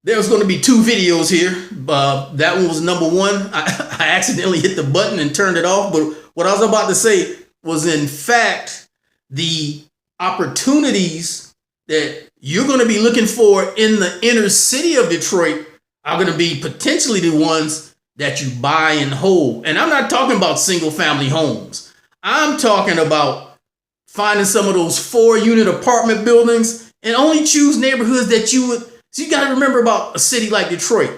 There's going to be two videos here. That one was number one. I accidentally hit the button and turned it off. But what I was about to say was, in fact, the opportunities that you're going to be looking for in the inner city of Detroit are going to be potentially the ones that you buy and hold. And I'm not talking about single family homes. I'm talking about finding some of those 4-unit apartment buildings and only choose neighborhoods that you would. So you got to remember about a city like Detroit.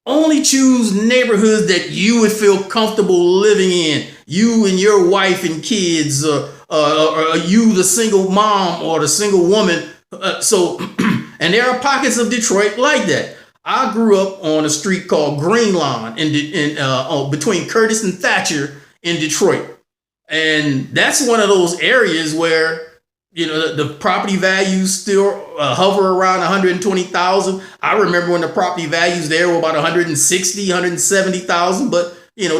Only choose neighborhoods that you would feel comfortable living in. You and your wife and kids, or you, the single mom or the single woman. And there are pockets of Detroit like that. I grew up on a street called Green Lawn between Curtis and Thatcher in Detroit. And that's one of those areas where, the property values still hover around 120,000. I remember when the property values there were about 160, 170,000, but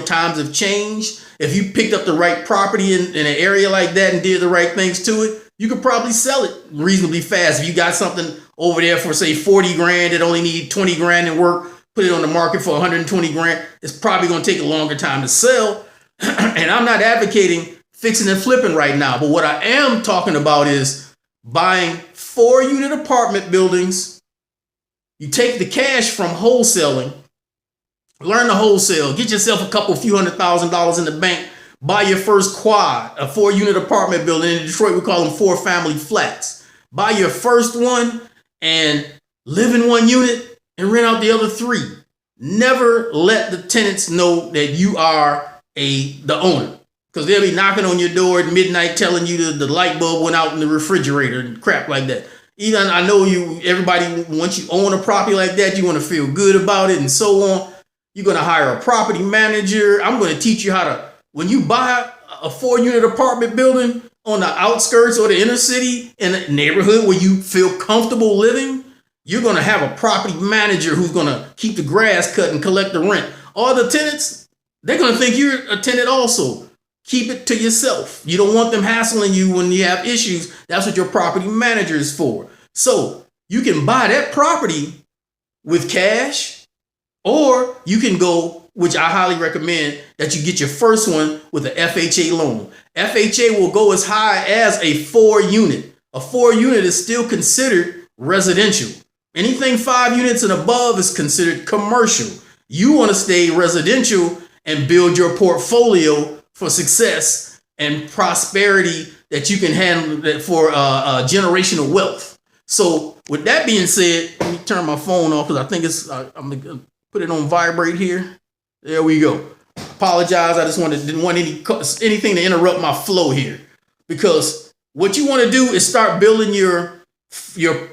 times have changed. If you picked up the right property in an area like that and did the right things to it, you could probably sell it reasonably fast. If you got something over there for, say, 40 grand that only need 20 grand in work, put it on the market for 120 grand, it's probably going to take a longer time to sell. And I'm not advocating fixing and flipping right now. But what I am talking about is buying 4-unit apartment buildings. You take the cash from wholesaling, learn to wholesale, get yourself a few $100,000 in the bank, buy your first quad, a 4-unit apartment building. In Detroit, we call them 4-family flats. Buy your first one and live in 1 unit and rent out the other 3. Never let the tenants know that you are the owner. Because they'll be knocking on your door at midnight telling you the light bulb went out in the refrigerator and crap like that. Even I know everybody, once you own a property like that, you want to feel good about it and so on. You're going to hire a property manager. I'm going to teach you how to, when you buy a 4-unit apartment building on the outskirts or the inner city in a neighborhood where you feel comfortable living, you're going to have a property manager who's going to keep the grass cut and collect the rent. All the tenants, they're going to think you're a tenant also. Keep it to yourself. You don't want them hassling you when you have issues. That's what your property manager is for. So you can buy that property with cash, or you can go, which I highly recommend, that you get your first one with an FHA loan. FHA will go as high as a 4-unit. A 4-unit is still considered residential. Anything 5 units and above is considered commercial. You want to stay residential and build your portfolio for success and prosperity that you can handle for generational wealth. So with that being said, let me turn my phone off because I think I'm going to put it on vibrate here. There we go. Apologize. I just didn't want anything to interrupt my flow here, because what you want to do is start building your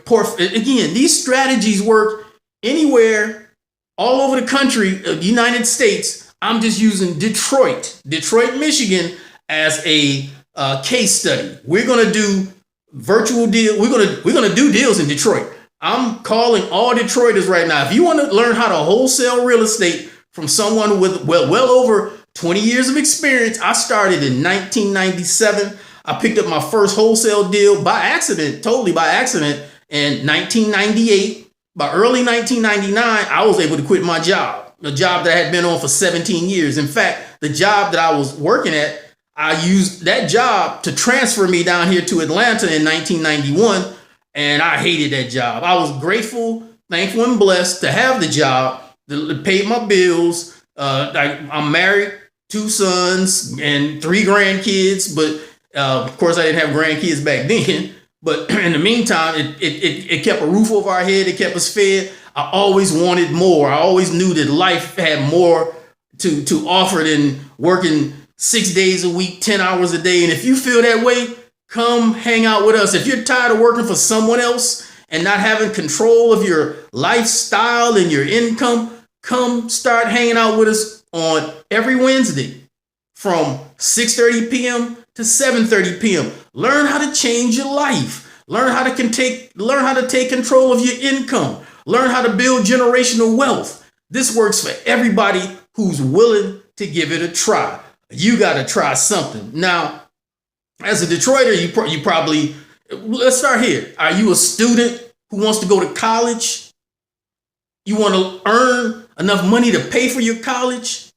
portfolio. Again, these strategies work anywhere all over the country, the United States. I'm just using Detroit, Michigan as a case study. We're going to do virtual deal. We're going to do deals in Detroit. I'm calling all Detroiters right now. If you want to learn how to wholesale real estate from someone with well over 20 years of experience, I started in 1997. I picked up my first wholesale deal totally by accident in 1998. By early 1999, I was able to quit my job. A job that I had been on for 17 years. In fact, the job that I was working at, I used that job to transfer me down here to Atlanta in 1991. And I hated that job. I was grateful, thankful, and blessed to have the job that paid my bills. I'm married, 2 sons and 3 grandkids. But of course, I didn't have grandkids back then. But in the meantime, it kept a roof over our head. It kept us fed. I always wanted more. I always knew that life had more to offer than working 6 days a week, 10 hours a day. And if you feel that way, come hang out with us. If you're tired of working for someone else and not having control of your lifestyle and your income, come start hanging out with us on every Wednesday from 6:30 p.m. to 7:30 p.m. Learn how to change your life. Learn how to take control of your income. Learn how to build generational wealth. This works for everybody who's willing to give it a try. You got to try something. Now, as a Detroiter, you probably, let's start here. Are you a student who wants to go to college? You want to earn enough money to pay for your college?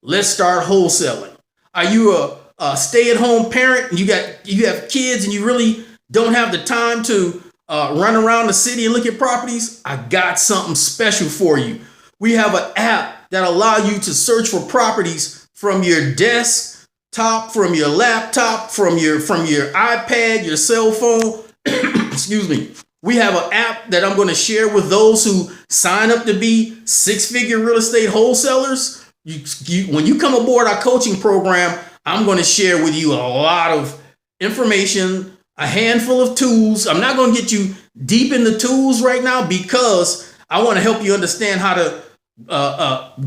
Let's start wholesaling. Are you a stay-at-home parent and you have kids and you really don't have the time to run around the city and look at properties? I got something special for you. We have an app that allows you to search for properties from your desktop, from your laptop, from your iPad, your cell phone. Excuse me. We have an app that I'm going to share with those who sign up to be six-figure real estate wholesalers. When you come aboard our coaching program, I'm going to share with you a lot of information, a handful of tools. I'm not going to get you deep in the tools right now because I want to help you understand how to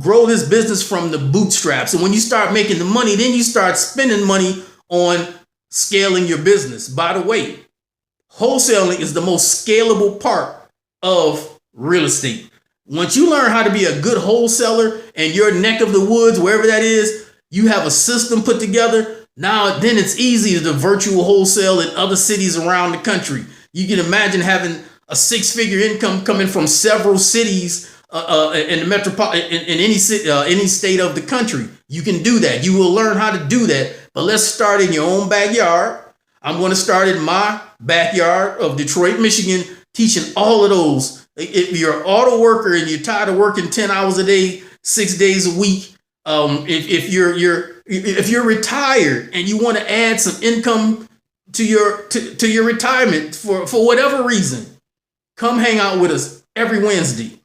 grow this business from the bootstraps. And when you start making the money, then you start spending money on scaling your business. By the way, wholesaling is the most scalable part of real estate. Once you learn how to be a good wholesaler in your neck of the woods, wherever that is, you have a system put together. Now, then it's easy to virtual wholesale in other cities around the country. You can imagine having a six-figure income coming from several cities in the metropolitan in any state of the country. You can do that. You will learn how to do that. But let's start in your own backyard. I'm going to start in my backyard of Detroit, Michigan, teaching all of those. If you're an auto worker and you're tired of working 10 hours a day, 6 days a week, if you're retired and you want to add some income to your retirement for whatever reason, come hang out with us every Wednesday.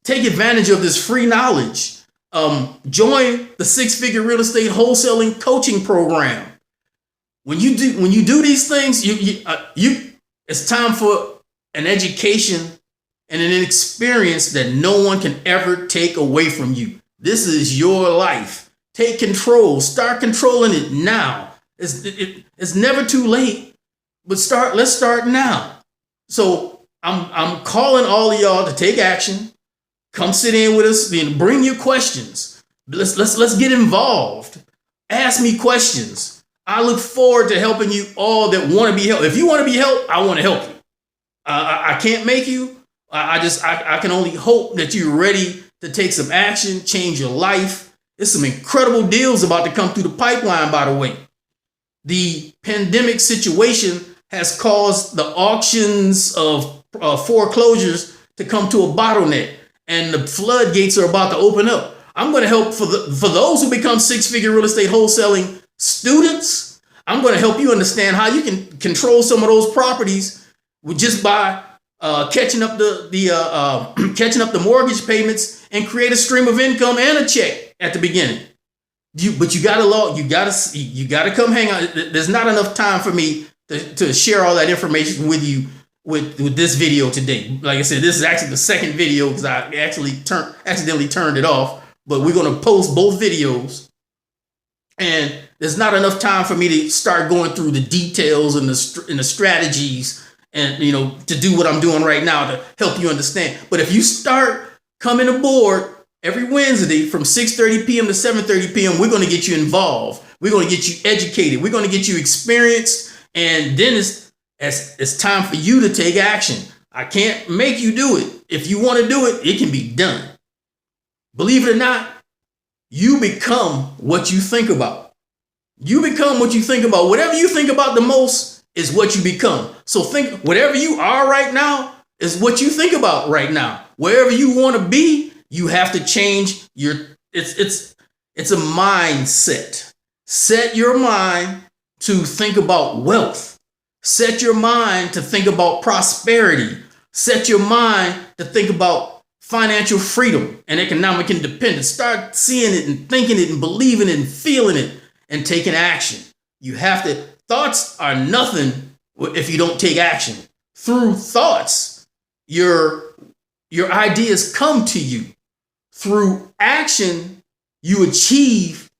Take advantage of this free knowledge. Join the six-figure real estate wholesaling coaching program. When you do these things, it's time for an education and an experience that no one can ever take away from you. This is your life. Take control. Start controlling it now. It's never too late, but let's start now. So I'm calling all of y'all to take action. Come sit in with us and bring your questions. Let's get involved. Ask me questions. I look forward to helping you all that want to be helped. If you want to be helped, I want to help you. I can't make you. I can only hope that you're ready to take some action, change your life. There's some incredible deals about to come through the pipeline, by the way. The pandemic situation has caused the auctions of foreclosures to come to a bottleneck, and the floodgates are about to open up. I'm going to help for those who become six-figure real estate wholesaling students. I'm going to help you understand how you can control some of those properties just by catching up the mortgage payments and create a stream of income and a check at the beginning. But you gotta come hang out. There's not enough time for me to share all that information with you with this video today. Like I said, this is actually the second video because I accidentally turned it off. But we're gonna post both videos, and there's not enough time for me to start going through the details and the strategies and to do what I'm doing right now to help you understand. But if you start coming aboard every Wednesday from 6:30 p.m. to 7:30 p.m., we're going to get you involved. We're going to get you educated. We're going to get you experienced. And then it's time for you to take action. I can't make you do it. If you want to do it, it can be done. Believe it or not, you become what you think about. You become what you think about. Whatever you think about the most is what you become. So think whatever you are right now is what you think about right now. Wherever you want to be, you have to change it's a mindset. Set your mind to think about wealth. Set your mind to think about prosperity. Set your mind to think about financial freedom and economic independence. Start seeing it and thinking it and believing it and feeling it and taking action. You have to. Thoughts are nothing if you don't take action. Through thoughts, your ideas come to you. Through action, you achieve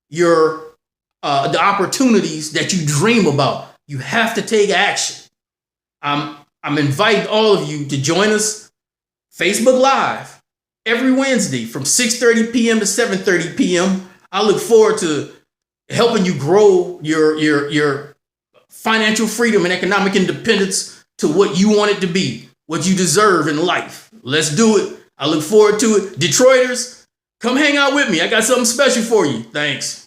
the opportunities that you dream about. You have to take action. I'm inviting all of you to join us Facebook Live every Wednesday from 6:30 p.m. to 7:30 p.m. I look forward to helping you grow your financial freedom and economic independence to what you want it to be. what you deserve in life. Let's do it. I look forward to it. Detroiters, come hang out with me. I got something special for you. Thanks.